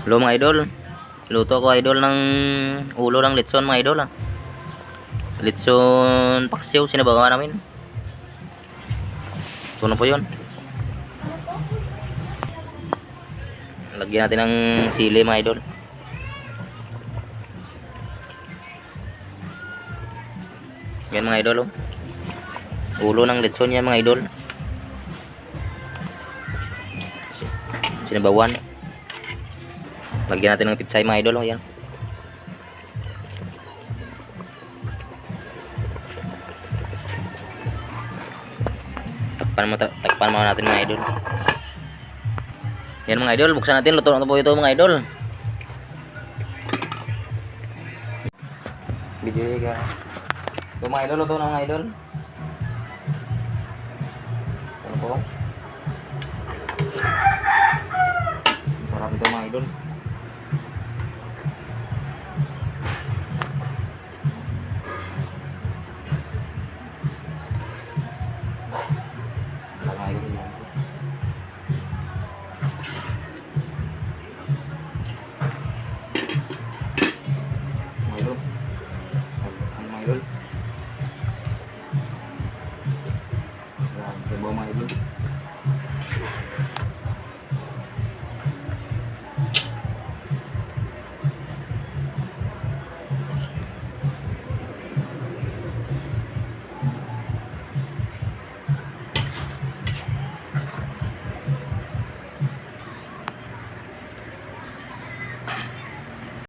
Hello mga idol. Luto ko idol ng ulo ng litson mga idol Litson paksiw sinabawa namin. Ito na po yun. Lagyan natin ng sili mga idol. Yan mga idol ulo ng litson yan mga idol. Sinabawan. Lagyan natin ng pitsay mga idol. Yan. Takpan mo natin mga idol. Yan mga idol, buksan natin. Luto na po ito mga idol. Video ka. Ito mga idol, luto na mga idol. Ano po? Sarap ito mga idol. Idol. Grabe mga idol.